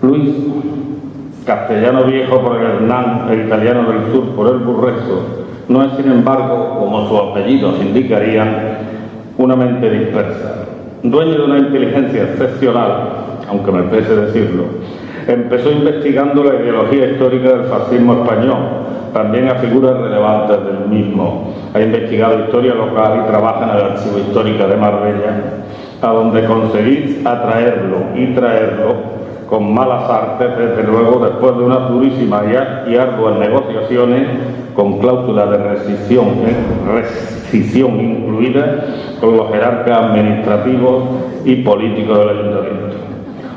Luis, castellano viejo por el Hernán, el italiano del sur por el Burreso, no es, sin embargo, como sus apellidos indicarían, una mente dispersa. Dueño de una inteligencia excepcional, aunque me pese decirlo, empezó investigando la ideología histórica del fascismo español, también a figuras relevantes del mismo. Ha investigado historia local y trabaja en el Archivo Histórico de Marbella, a donde conseguir atraerlo y traerlo con malas artes, desde luego, después de unas durísimas y arduas negociaciones con cláusulas de rescisión incluida con los jerarcas administrativos y políticos del ayuntamiento.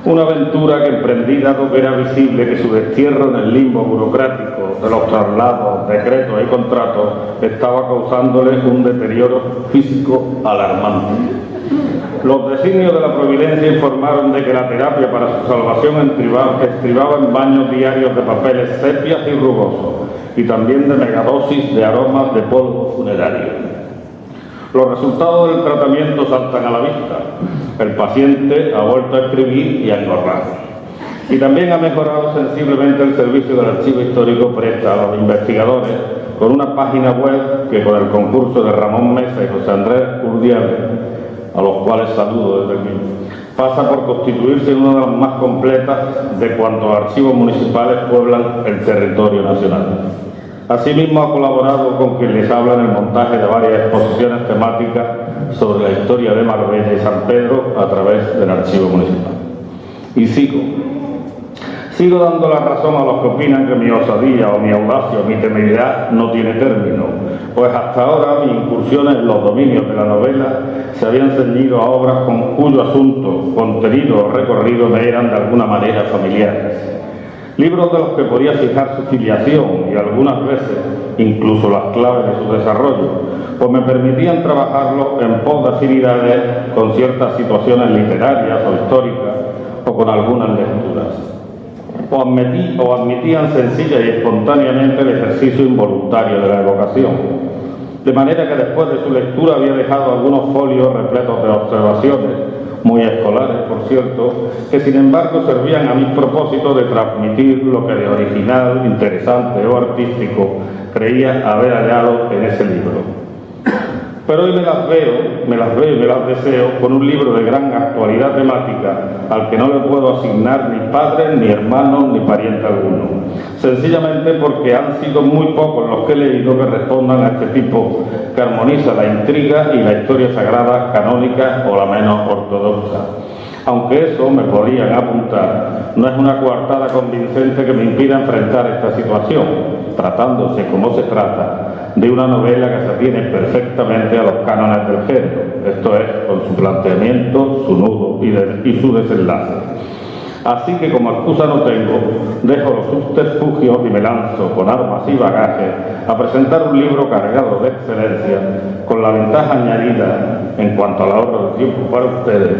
Una aventura que emprendí, dado que era visible que su destierro en el limbo burocrático de los traslados, decretos y contratos estaba causándole un deterioro físico alarmante. Los designios de la providencia informaron de que la terapia para su salvación estribaba en baños diarios de papeles sepias y rugosos y también de megadosis de aromas de polvo funerario. Los resultados del tratamiento saltan a la vista. El paciente ha vuelto a escribir y a engordar. Y también ha mejorado sensiblemente el servicio del Archivo Histórico presta a los investigadores con una página web que, con el concurso de Ramón Mesa y José Andrés Urdiales, a los cuales saludo desde aquí, pasa por constituirse en una de las más completas de cuantos archivos municipales pueblan el territorio nacional. Asimismo, ha colaborado con quien les habla en el montaje de varias exposiciones temáticas sobre la historia de Marbella y San Pedro a través del Archivo Municipal. Y sigo dando la razón a los que opinan que mi osadía o mi audacia o mi temeridad no tiene término, pues hasta ahora mis incursiones en los dominios de la novela se habían ceñido a obras con cuyo asunto, contenido o recorrido me eran de alguna manera familiares. Libros de los que podía fijar su filiación y algunas veces incluso las claves de su desarrollo, pues me permitían trabajarlos en pos de afinidades con ciertas situaciones literarias o históricas o con algunas lecturas. O admitían sencilla y espontáneamente el ejercicio involuntario de la evocación. De manera que después de su lectura había dejado algunos folios repletos de observaciones, muy escolares, por cierto, que sin embargo servían a mis propósitos de transmitir lo que de original, interesante o artístico creía haber hallado en ese libro. Pero hoy me las veo y me las deseo con un libro de gran actualidad temática al que no le puedo asignar ni padre, ni hermano, ni pariente alguno. Sencillamente porque han sido muy pocos los que he leído que respondan a este tipo, que armoniza la intriga y la historia sagrada canónica o la menos ortodoxa. Aunque eso, me podrían apuntar, no es una coartada convincente que me impida enfrentar esta situación, tratándose como se trata de una novela que se atiene perfectamente a los cánones del género, esto es, con su planteamiento, su nudo y su desenlace. Así que, como excusa no tengo, dejo los subterfugios y me lanzo con armas y bagaje a presentar un libro cargado de excelencia, con la ventaja añadida, en cuanto al ahorro de tiempo para ustedes,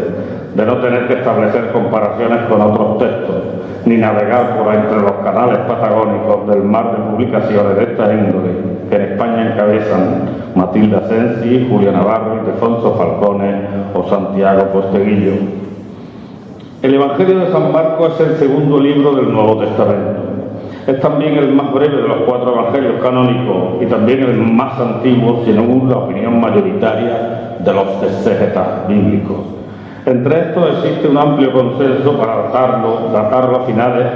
de no tener que establecer comparaciones con otros textos, ni navegar por entre los canales patagónicos del mar de publicaciones de esta índole, que en España encabezan Matilde Asensi, Julia Navarro, Ildefonso Falcone o Santiago Posteguillo. El Evangelio de San Marcos es el segundo libro del Nuevo Testamento. Es también el más breve de los 4 evangelios canónicos y también el más antiguo, según la opinión mayoritaria de los exégetas bíblicos. Entre estos existe un amplio consenso para datarlo a finales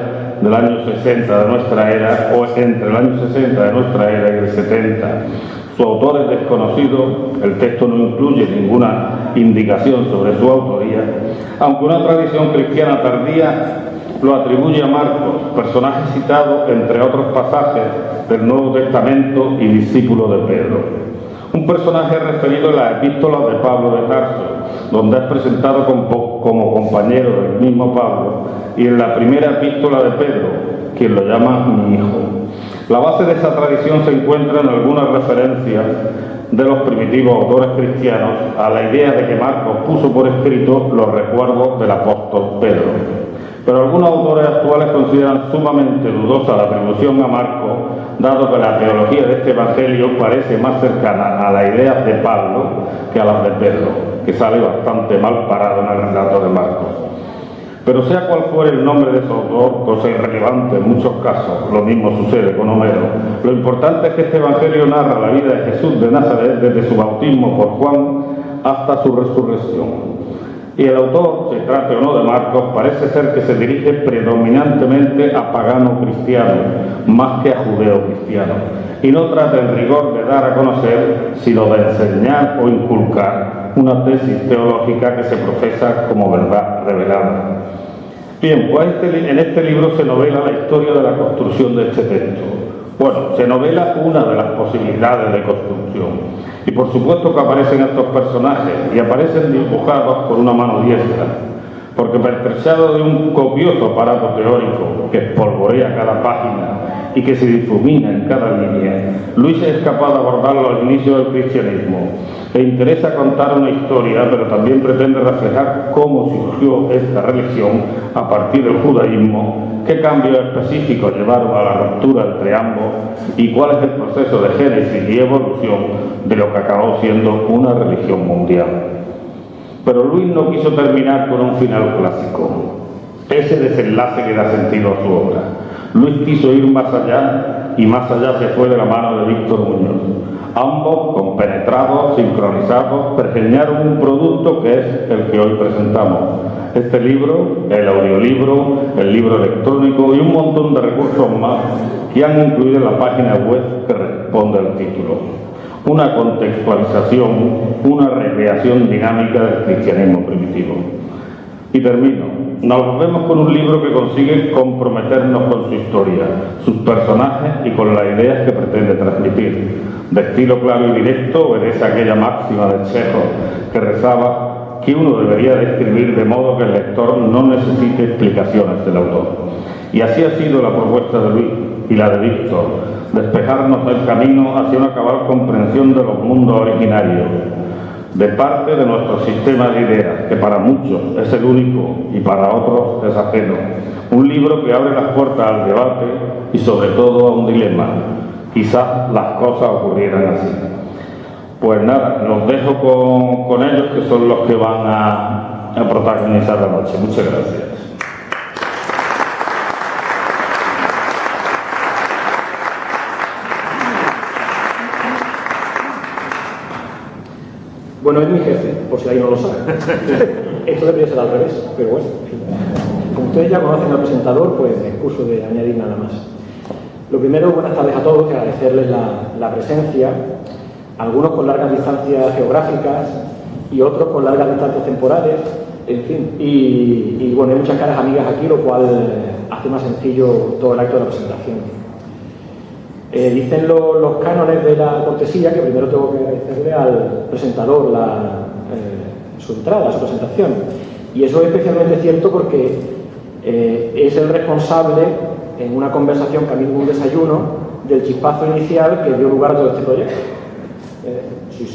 del año 60 de nuestra era o entre el año 60 de nuestra era y el 70. Su autor es desconocido, el texto no incluye ninguna indicación sobre su autoría, aunque una tradición cristiana tardía lo atribuye a Marcos, personaje citado entre otros pasajes del Nuevo Testamento y discípulo de Pedro. Un personaje referido en las epístolas de Pablo de Tarso, donde es presentado como compañero del mismo Pablo, y en la primera epístola de Pedro, quien lo llama mi hijo. La base de esa tradición se encuentra en algunas referencias de los primitivos autores cristianos a la idea de que Marcos puso por escrito los recuerdos del apóstol Pedro. Pero algunos autores actuales consideran sumamente dudosa la atribución a Marcos, dado que la teología de este evangelio parece más cercana a las ideas de Pablo que a las de Pedro, que sale bastante mal parado en el relato de Marcos. Pero sea cual fuere el nombre de su autor, cosa irrelevante en muchos casos, lo mismo sucede con Homero, lo importante es que este Evangelio narra la vida de Jesús de Nazaret desde su bautismo por Juan hasta su resurrección. Y el autor, se trate o no de Marcos, parece ser que se dirige predominantemente a pagano cristiano, más que a judeo cristiano, y no trata en rigor de dar a conocer, sino de enseñar o inculcar una tesis teológica que se profesa como verdad revelada. Bien, pues en este libro se novela la historia de la construcción de este texto. Bueno, se novela una de las posibilidades de construcción. Y por supuesto que aparecen estos personajes, y aparecen dibujados por una mano diestra, porque pertrechado de un copioso aparato teórico que espolvorea cada página y que se difumina en cada línea, Luis es capaz de abordar los inicios del cristianismo. Le interesa contar una historia, pero también pretende reflejar cómo surgió esta religión a partir del judaísmo, qué cambios específicos llevaron a la ruptura entre ambos y cuál es el proceso de génesis y evolución de lo que acabó siendo una religión mundial. Pero Luis no quiso terminar con un final clásico, ese desenlace que da sentido a su obra. Luis quiso ir más allá, y más allá se fue de la mano de Víctor Muñoz. Ambos, compenetrados, sincronizados, pergeñaron un producto que es el que hoy presentamos. Este libro, el audiolibro, el libro electrónico y un montón de recursos más que han incluido en la página web que responde al título. Una contextualización, una recreación dinámica del cristianismo primitivo. Y termino. Nos vemos con un libro que consigue comprometernos con su historia, sus personajes y con las ideas que pretende transmitir. De estilo claro y directo, obedece a aquella máxima de Chekhov que rezaba que uno debería de escribir de modo que el lector no necesite explicaciones del autor. Y así ha sido la propuesta de Luis y la de Víctor, despejarnos del camino hacia una cabal comprensión de los mundos originarios, de parte de nuestro sistema de ideas, que para muchos es el único y para otros es ajeno. Un libro que abre las puertas al debate y sobre todo a un dilema. Quizás las cosas ocurrieran así. Pues nada, los dejo con ellos, que son los que van a protagonizar la noche. Muchas gracias. Bueno, es mi jefe, por si alguien no lo sabe. Esto debería ser al revés, pero bueno. Como ustedes ya conocen al presentador, pues me excuso de añadir nada más. Lo primero, buenas tardes a todos, y agradecerles la presencia, algunos con largas distancias geográficas y otros con largas distancias temporales, en fin. Y bueno, hay muchas caras amigas aquí, lo cual hace más sencillo todo el acto de la presentación. Dicen los cánones de la cortesía que primero tengo que agradecerle al presentador su entrada, su presentación. Y eso es especialmente cierto porque es el responsable, en una conversación camino de un desayuno, del chispazo inicial que dio lugar a todo este proyecto. Sí.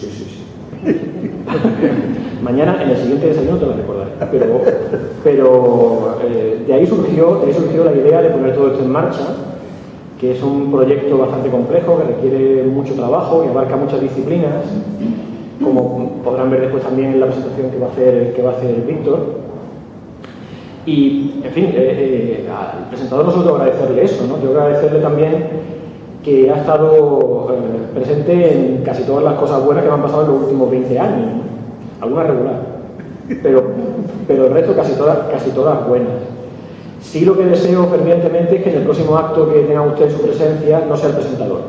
Mañana en el siguiente desayuno te lo recordaré. Pero de ahí surgió la idea de poner todo esto en marcha, que es un proyecto bastante complejo, que requiere mucho trabajo, que abarca muchas disciplinas, como podrán ver después también en la presentación que va a hacer Víctor. Y, en fin, al presentador no solo tengo que agradecerle eso, ¿no? Tengo que agradecerle también que ha estado presente en casi todas las cosas buenas que me han pasado en los últimos 20 años, ¿no? Algunas regular, pero el resto casi todas buenas. Sí, lo que deseo fervientemente es que en el próximo acto que tenga usted en su presencia no sea el presentador,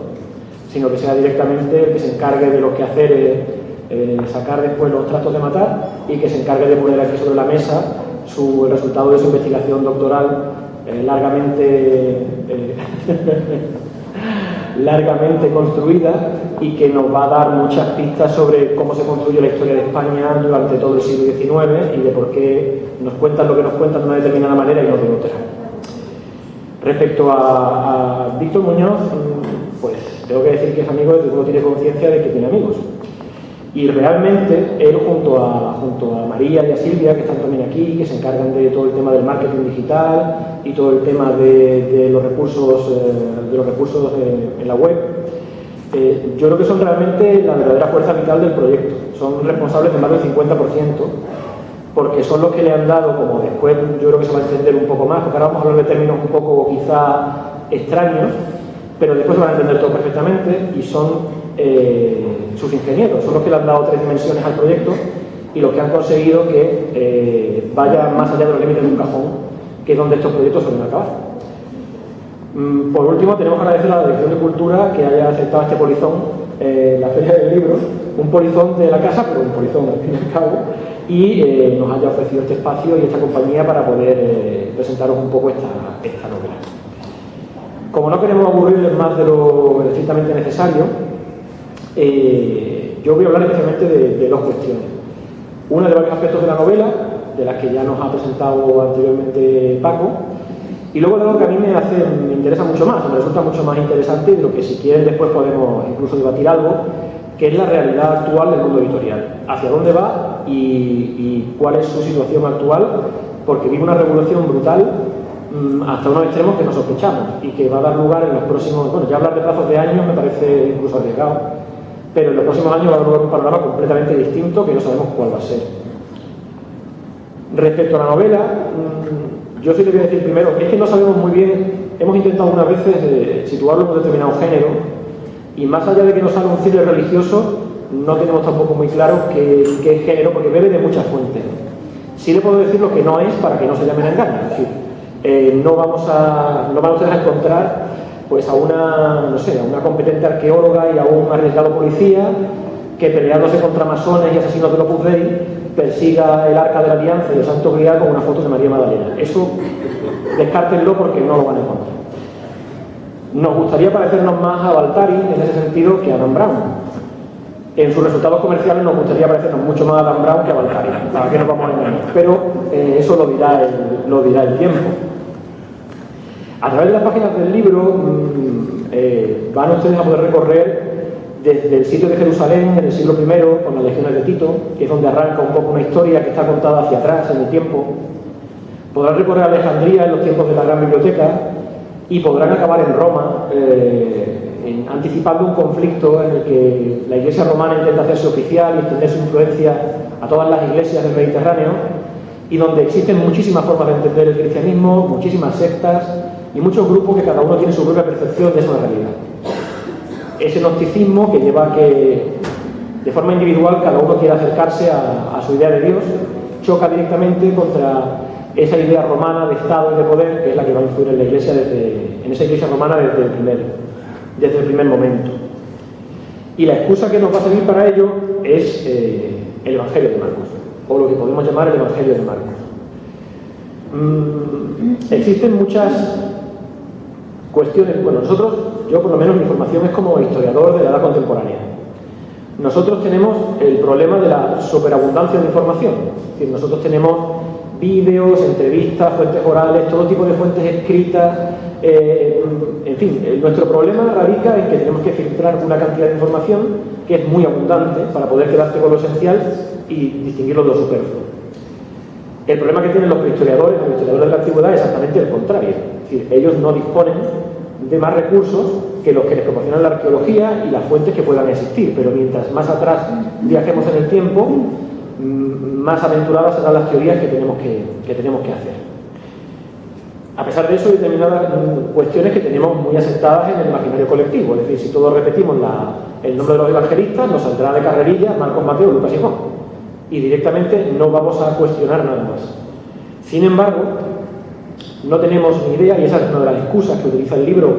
sino que sea directamente el que se encargue de los quehaceres, sacar después los trastos de matar, y que se encargue de poner aquí sobre la mesa el resultado de su investigación doctoral largamente construida, y que nos va a dar muchas pistas sobre cómo se construye la historia de España durante todo el siglo XIX y de por qué nos cuentan lo que nos cuentan de una determinada manera y no de otra. Respecto a Víctor Muñoz, pues tengo que decir que es amigo desde que uno tiene conciencia de que tiene amigos. Y realmente él, junto a María y a Silvia, que están también aquí, que se encargan de todo el tema del marketing digital y todo el tema de los recursos en la web, yo creo que son realmente la verdadera fuerza vital del proyecto. Son responsables de más del 50% porque son los que le han dado, como después yo creo que se va a entender un poco más, porque ahora vamos a hablar de términos un poco quizá extraños, pero después se van a entender todo perfectamente, y son sus ingenieros, son los que le han dado 3 dimensiones al proyecto y los que han conseguido que vaya más allá de los límites de un cajón, que es donde estos proyectos suelen acabar. Por último, tenemos que agradecer a la Dirección de Cultura que haya aceptado este polizón, la Feria del Libro, un polizón de la casa, pero un polizón al fin y al cabo, y nos haya ofrecido este espacio y esta compañía para poder presentaros un poco esta novela. Como no queremos aburrirles más de lo estrictamente necesario, yo voy a hablar especialmente de 2 cuestiones. Una de varios aspectos de la novela, de las que ya nos ha presentado anteriormente Paco, y luego de algo que a mí me interesa mucho más, me resulta mucho más interesante, y de lo que si quieren después podemos incluso debatir algo, que es la realidad actual del mundo editorial. Hacia dónde va y cuál es su situación actual, porque vive una revolución brutal hasta unos extremos que no sospechamos y que va a dar lugar en los próximos... Bueno, ya hablar de plazos de años me parece incluso arriesgado, pero en los próximos años va a dar lugar un panorama completamente distinto que no sabemos cuál va a ser. Respecto a la novela, yo sí le voy a decir primero, es que no sabemos muy bien, hemos intentado algunas veces situarlo en un determinado género, y más allá de que nos salga un cine religioso, no tenemos tampoco muy claro qué género, porque bebe de muchas fuentes. Sí le puedo decir lo que no es para que no se llamen engaños. Es decir, no vamos a encontrar pues a una competente arqueóloga y a un arriesgado policía que, peleándose contra masones y asesinos del Opus Dei, persiga el Arca de la Alianza y el Santo Grial con una foto de María Magdalena. Eso descártenlo porque no lo van a encontrar. Nos gustaría parecernos más a Baltari en ese sentido que a Dan Brown. En sus resultados comerciales nos gustaría parecernos mucho más a Dan Brown que a Baltari, para que nos vamos a engañar. Pero eso lo dirá el tiempo. A través de las páginas del libro van ustedes a poder recorrer desde el sitio de Jerusalén en el siglo I, con las legiones de Tito, que es donde arranca un poco una historia que está contada hacia atrás en el tiempo. Podrán recorrer Alejandría en los tiempos de la Gran Biblioteca y podrán acabar en Roma, anticipando un conflicto en el que la Iglesia romana intenta hacerse oficial y extender su influencia a todas las iglesias del Mediterráneo, y donde existen muchísimas formas de entender el cristianismo, muchísimas sectas y muchos grupos que cada uno tiene su propia percepción de esa realidad. Ese gnosticismo que lleva a que de forma individual cada uno quiera acercarse a su idea de Dios, choca directamente contra esa idea romana de Estado y de poder, que es la que va a influir en la Iglesia en esa Iglesia romana desde el primer momento. Y la excusa que nos va a servir para ello es el Evangelio de Marcos, o lo que podemos llamar el Evangelio de Marcos. Existen muchas cuestiones. Bueno, yo por lo menos mi formación es como historiador de la edad contemporánea. Nosotros tenemos el problema de la superabundancia de información. Es decir, nosotros tenemos vídeos, entrevistas, fuentes orales, todo tipo de fuentes escritas. En fin, nuestro problema radica en que tenemos que filtrar una cantidad de información que es muy abundante para poder quedarse con lo esencial y distinguirlo de lo superfluo. El problema que tienen los historiadores de la antigüedad es exactamente el contrario. Es decir, ellos no disponen de más recursos que los que les proporcionan la arqueología y las fuentes que puedan existir, pero mientras más atrás viajemos en el tiempo, más aventuradas serán las teorías que tenemos que hacer. A pesar de eso, hay determinadas cuestiones que tenemos muy asentadas en el imaginario colectivo. Es decir, si todos repetimos el nombre de los evangelistas, nos saldrá de carrerilla Marcos, Mateo, Lucas y Juan. Y directamente no vamos a cuestionar nada más. Sin embargo, no tenemos ni idea, y esa es una de las excusas que utiliza el libro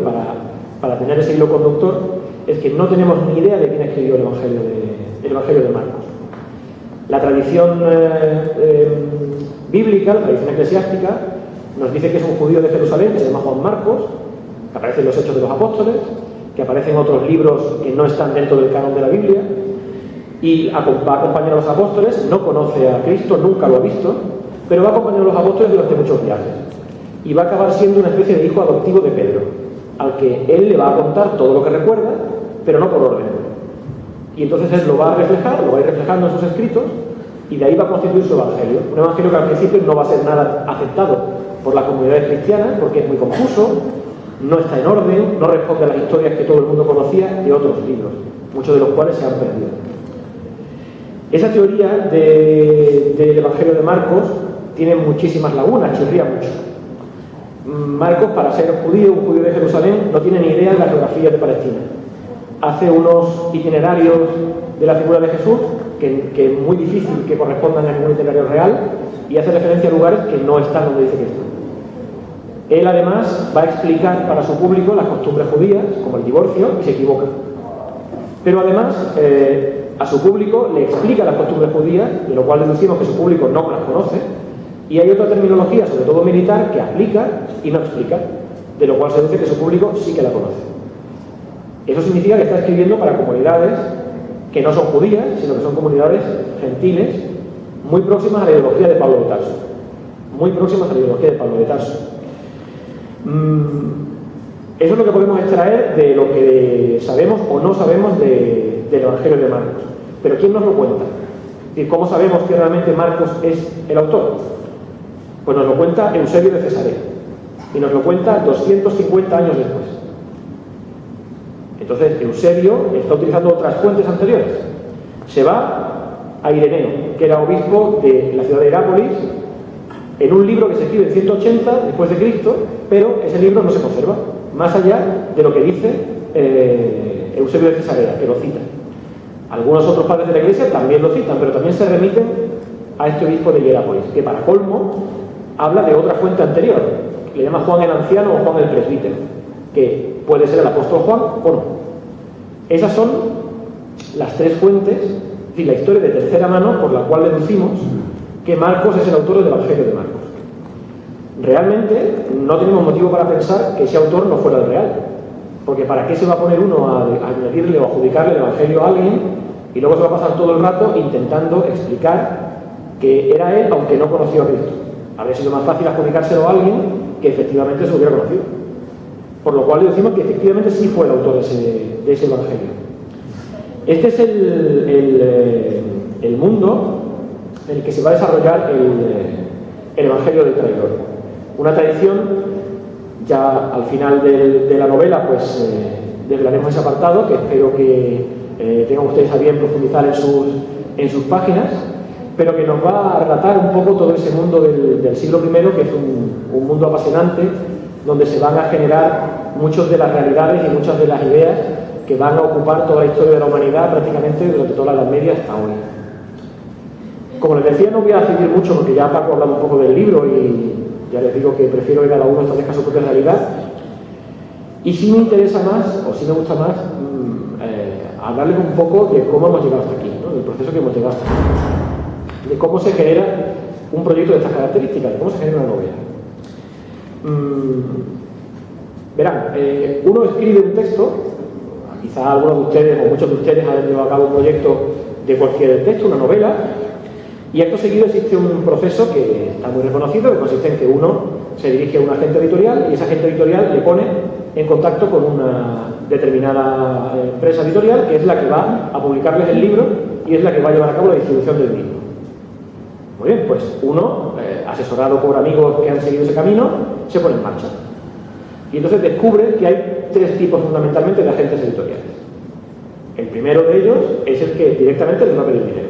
para tener ese hilo conductor, es que no tenemos ni idea de quién escribió el Evangelio de Marcos. La tradición bíblica, la tradición eclesiástica, nos dice que es un judío de Jerusalén que se llama Juan Marcos, que aparece en los Hechos de los Apóstoles, que aparece en otros libros que no están dentro del canon de la Biblia, y va a acompañar a los apóstoles. No conoce a Cristo, nunca lo ha visto, pero va a acompañar a los apóstoles durante muchos viajes. Y va a acabar siendo una especie de hijo adoptivo de Pedro, al que él le va a contar todo lo que recuerda, pero no por orden. Y entonces él lo va a ir reflejando en sus escritos, y de ahí va a constituir su evangelio. Un evangelio que al principio no va a ser nada aceptado por las comunidades cristianas, porque es muy confuso, no está en orden, no responde a las historias que todo el mundo conocía de otros libros, muchos de los cuales se han perdido. Esa teoría del Evangelio de Marcos tiene muchísimas lagunas, chirría mucho. Marcos, para ser judío, un judío de Jerusalén, no tiene ni idea de la geografía de Palestina. Hace unos itinerarios de la figura de Jesús que es muy difícil que correspondan a ningún itinerario real, y hace referencia a lugares que no están donde dice que están. Él además va a explicar para su público las costumbres judías, como el divorcio, y se equivoca. Pero además a su público le explica las costumbres judías, de lo cual deducimos que su público no las conoce, y hay otra terminología, sobre todo militar, que aplica y no explica, de lo cual se deduce que su público sí que la conoce. Eso significa que está escribiendo para comunidades que no son judías, sino que son comunidades gentiles, muy próximas a la ideología de Pablo de Tarso. Muy próximas a la ideología de Pablo de Tarso. Eso es lo que podemos extraer de lo que sabemos o no sabemos del Evangelio de Marcos. Pero ¿quién nos lo cuenta? Es decir, ¿cómo sabemos que realmente Marcos es el autor? Pues nos lo cuenta Eusebio de Cesarea, y nos lo cuenta 250 años después. Entonces Eusebio está utilizando otras fuentes anteriores. Se va a Ireneo, que era obispo de la ciudad de Herápolis, en un libro que se escribe en 180 después de Cristo, pero ese libro no se conserva, más allá de lo que dice Eusebio de Cesarea, que lo cita. Algunos otros padres de la Iglesia también lo citan, pero también se remiten a este obispo de Hierápolis, que para colmo habla de otra fuente anterior, que le llama Juan el Anciano o Juan el Presbítero, que puede ser el apóstol Juan o no. Esas son las tres fuentes, es decir, la historia de tercera mano por la cual deducimos que Marcos es el autor del Evangelio de Marcos. Realmente no tenemos motivo para pensar que ese autor no fuera el real, porque ¿para qué se va a poner uno a añadirle o adjudicarle el Evangelio a alguien y luego se va a pasar todo el rato intentando explicar que era él aunque no conoció a Cristo? Habría sido más fácil adjudicárselo a alguien que efectivamente se lo hubiera conocido. Por lo cual le decimos que efectivamente sí fue el autor de ese Evangelio. Este es el mundo en el que se va a desarrollar el Evangelio del traidor. Una tradición, ya al final de la novela, pues desvelaremos ese apartado, que espero que tengan ustedes a bien profundizar en sus páginas, pero que nos va a relatar un poco todo ese mundo del siglo I, que es un mundo apasionante, donde se van a generar muchas de las realidades y muchas de las ideas que van a ocupar toda la historia de la humanidad prácticamente durante toda la Edad Media hasta hoy. Como les decía, no voy a seguir mucho porque ya Paco ha hablado un poco del libro y ya les digo que prefiero que cada uno establezca su propia realidad. Y sí me interesa más, o sí me gusta más, hablarles un poco de cómo hemos llegado hasta aquí, ¿no? Del proceso que hemos llegado hasta aquí, de cómo se genera un proyecto de estas características, de cómo se genera una novela. Verán, uno escribe un texto, quizá algunos de ustedes o muchos de ustedes hayan llevado a cabo un proyecto de cualquier texto, una novela, y acto seguido existe un proceso que está muy reconocido, que consiste en que uno se dirige a un agente editorial y ese agente editorial le pone en contacto con una determinada empresa editorial que es la que va a publicarles el libro y es la que va a llevar a cabo la distribución del mismo. Muy bien, pues uno, asesorado por amigos que han seguido ese camino, se pone en marcha. Y entonces descubre que hay tres tipos fundamentalmente de agentes editoriales. El primero de ellos es el que directamente les va a pedir dinero.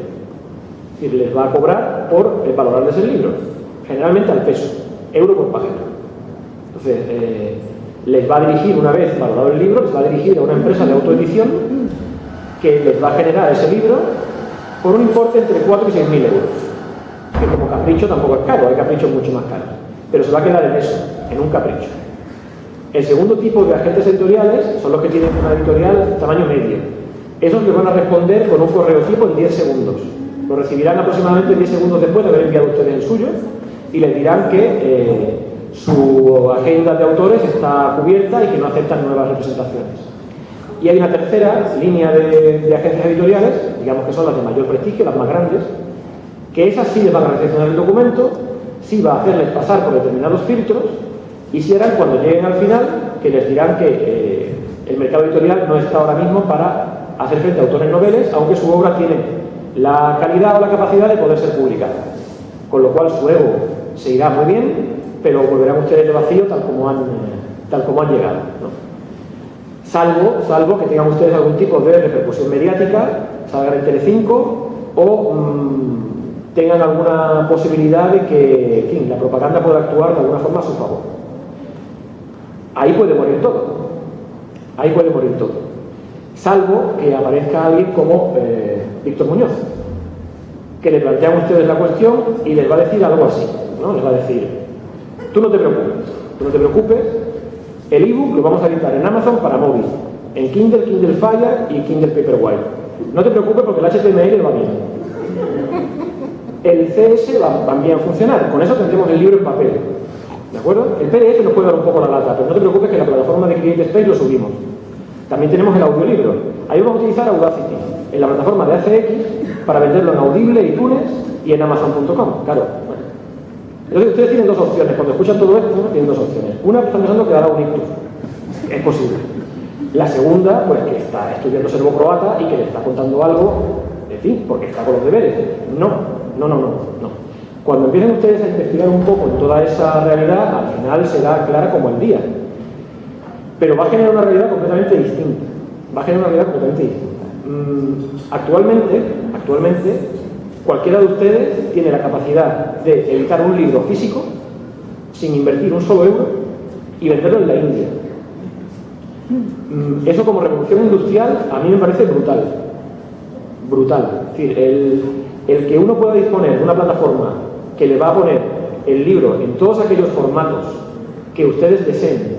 Es decir, les va a cobrar por valorarles el libro, generalmente al peso, euro por página. Entonces, les va a dirigir, una vez valorado el libro, les va a dirigir a una empresa de autoedición que les va a generar ese libro por un importe entre 4 y 6.000 euros. Que como capricho tampoco es caro, hay caprichos mucho más caros. Pero se va a quedar en eso, en un capricho. El segundo tipo de agentes editoriales son los que tienen una editorial tamaño medio. Esos les van a responder con un correo tipo en 10 segundos. Lo recibirán aproximadamente 10 segundos después de haber enviado ustedes el suyo y les dirán que su agenda de autores está cubierta y que no aceptan nuevas representaciones. Y hay una tercera línea de agencias editoriales, digamos que son las de mayor prestigio, las más grandes, que esas sí les van a recepcionar el documento, sí va a hacerles pasar por determinados filtros y si harán cuando lleguen al final que les dirán que el mercado editorial no está ahora mismo para hacer frente a autores noveles, aunque su obra tiene la calidad o la capacidad de poder ser publicada. Con lo cual su ego se irá muy bien, pero volverán ustedes de vacío tal como han llegado, ¿no? Salvo que tengan ustedes algún tipo de repercusión mediática, salgan en Telecinco, o tengan alguna posibilidad de que, en fin, la propaganda pueda actuar de alguna forma a su favor. Ahí puede morir todo. Ahí puede morir todo. Salvo que aparezca alguien como Víctor Muñoz, que le plantean ustedes la cuestión y les va a decir algo así, ¿no? Les va a decir, tú no te preocupes, el ebook lo vamos a editar en Amazon para móvil, en Kindle, Kindle Fire y Kindle Paperwhite. No te preocupes porque el HTML va bien. El CS va también a funcionar, con eso tendremos el libro en papel, ¿de acuerdo? El PDF nos puede dar un poco la lata, pero no te preocupes que en la plataforma de CreateSpace lo subimos. También tenemos el audiolibro. Ahí vamos a utilizar Audacity, en la plataforma de ACX, para venderlo en Audible, iTunes y en Amazon.com, claro. Bueno. Entonces ustedes tienen dos opciones, cuando escuchan todo esto, tienen dos opciones. Una, están pensando que dará un ictus. Es posible. La segunda, pues que está estudiando serbo-croata y que le está contando algo, en fin, porque está con los deberes. No. Cuando empiecen ustedes a investigar un poco en toda esa realidad, al final será clara como el día. Pero va a generar una realidad completamente distinta. Actualmente, cualquiera de ustedes tiene la capacidad de editar un libro físico sin invertir un solo euro y venderlo en la India. Eso como revolución industrial a mí me parece brutal. Es decir, el que uno pueda disponer de una plataforma que le va a poner el libro en todos aquellos formatos que ustedes deseen,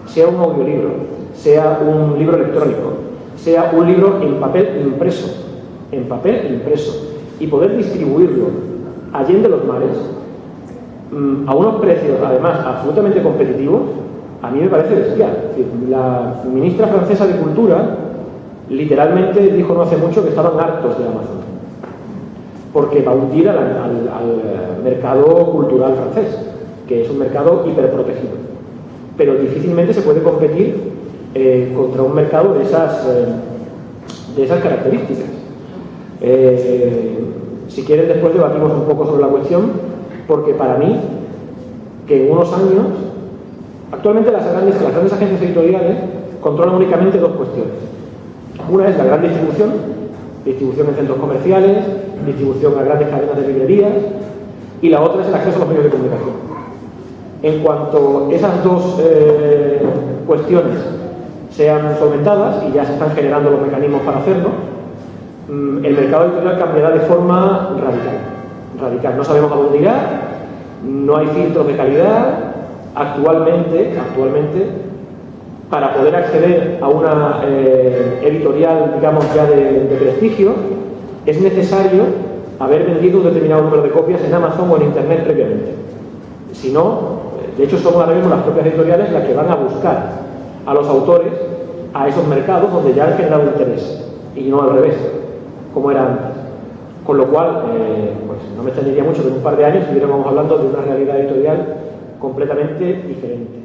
sea un audiolibro, sea un libro electrónico, sea un libro en papel impreso, y poder distribuirlo allende los mares, a unos precios, además, absolutamente competitivos, a mí me parece bestial. Es decir, la ministra francesa de Cultura literalmente dijo no hace mucho que estaban hartos de Amazon, porque va a hundir al mercado cultural francés, que es un mercado hiperprotegido. Pero difícilmente se puede competir contra un mercado de esas características. Si quieren, después debatimos un poco sobre la cuestión, porque para mí, que en unos años, actualmente las grandes agencias editoriales controlan únicamente dos cuestiones. Una es la gran distribución en centros comerciales, distribución a grandes cadenas de librerías, y la otra es el acceso a los medios de comunicación. En cuanto esas dos cuestiones sean solventadas, y ya se están generando los mecanismos para hacerlo, el mercado editorial cambiará de forma radical. No sabemos a dónde irá, no hay filtros de calidad. Actualmente, para poder acceder a una editorial, digamos, ya de prestigio, es necesario haber vendido un determinado número de copias en Amazon o en Internet previamente. Si no, de hecho son ahora mismo las propias editoriales las que van a buscar a los autores a esos mercados donde ya han generado interés, y no al revés, como era antes. Con lo cual, pues no me extrañaría mucho que en un par de años estuviéramos hablando de una realidad editorial completamente diferente.